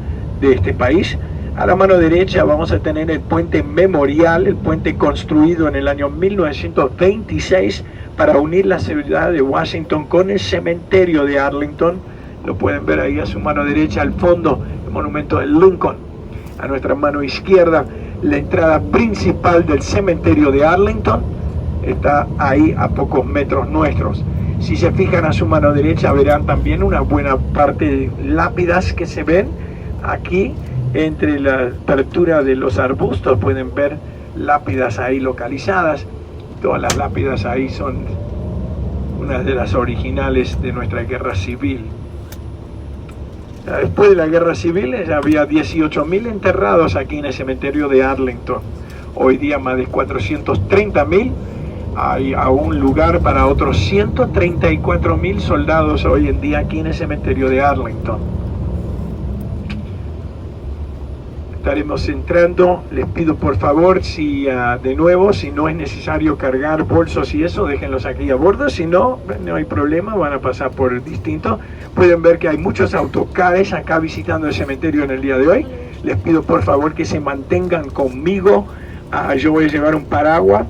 de este país. A la mano derecha vamos a tener el puente memorial, el puente construido en el año 1926 para unir la ciudad de Washington con el cementerio de Arlington. Lo pueden ver ahí a su mano derecha, al fondo, el monumento de Lincoln. A nuestra mano izquierda La entrada principal del cementerio de Arlington está ahí a pocos metros nuestros. Si se fijan a su mano derecha verán también una buena parte de lápidas que se ven aquí entre la apertura de los arbustos. Pueden ver lápidas ahí localizadas. Todas las lápidas ahí son unas de las originales de nuestra guerra civil. Después de la guerra civil había 18.000 enterrados aquí en el cementerio de Arlington. Hoy día más de 430.000. Hay aún lugar para otros 134.000 soldados hoy en día aquí en el cementerio de Arlington. Estaremos entrando. Les pido por favor, si de nuevo, si no es necesario cargar bolsos y eso, déjenlos aquí a bordo. Si no, no hay problema, van a pasar por el distinto. Pueden ver que hay muchos autocares acá visitando el cementerio en el día de hoy. Les pido por favor que se mantengan conmigo. Yo voy a llevar un paraguas.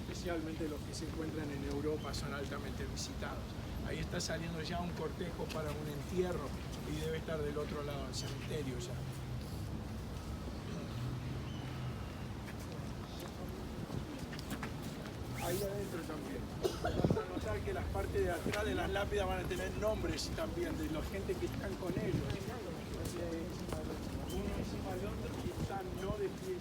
Especialmente los que se encuentran en Europa son altamente visitados. Ahí está saliendo ya un cortejo para un entierro y debe estar del otro lado del cementerio ya. Ahí adentro también. Vas a notar que las partes de atrás de las lápidas van a tener nombres también de la gente que están con ellos. Uno encima del otro y están no de pie.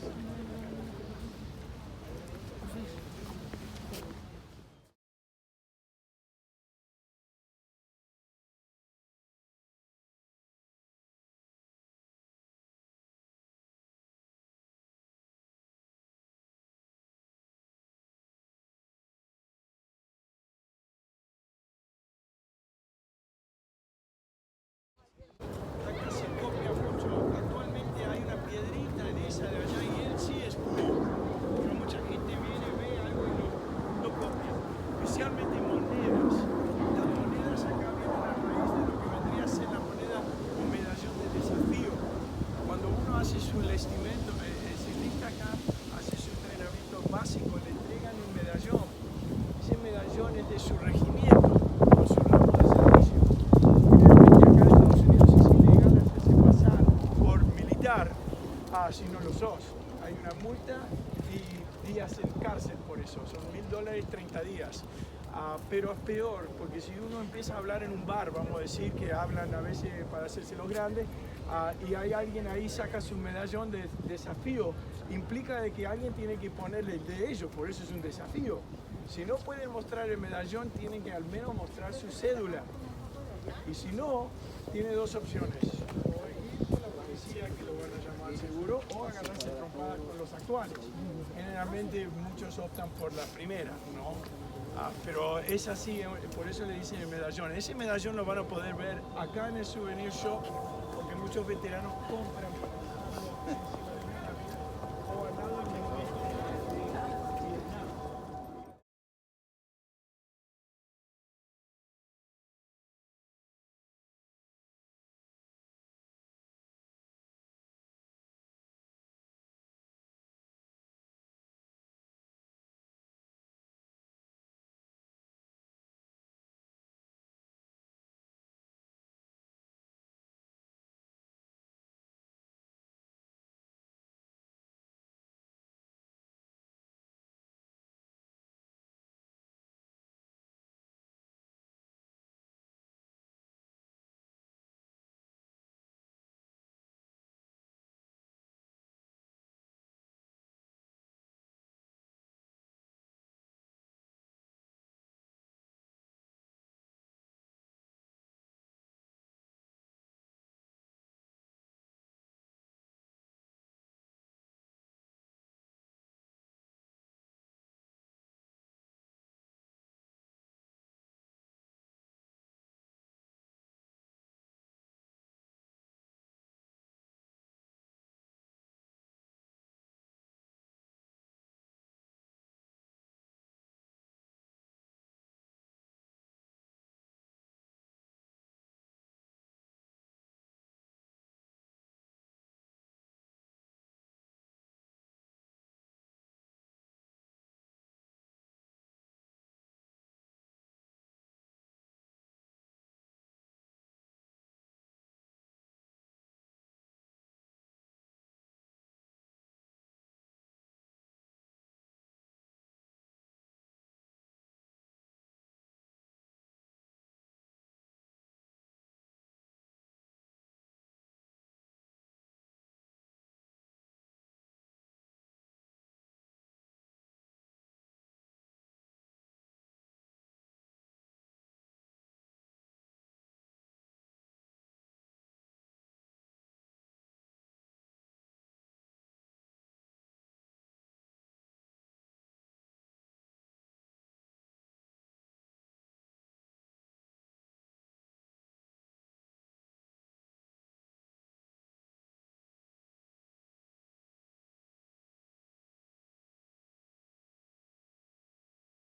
Su regimiento con su rango de servicio. Generalmente acá en Estados Unidos es ilegal hacerse pasar por militar si no lo sos. Hay una multa y días en cárcel por eso. Son $1000, 30 días. Pero es peor, porque si uno empieza a hablar en un bar, vamos a decir que hablan a veces para hacerse los grandes, y hay alguien ahí saca su medallón de desafío, implica de que alguien tiene que ponerle el de ellos, por eso es un desafío. Si no pueden mostrar el medallón, tienen que al menos mostrar su cédula. Y si no, tiene dos opciones: o ir con la policía, que lo van a llamar seguro, o agarrarse trompadas con los actuales. Generalmente muchos optan por la primera, ¿no? Pero es así, por eso le dicen el medallón. Ese medallón lo van a poder ver acá en el Souvenir Shop, porque muchos veteranos compran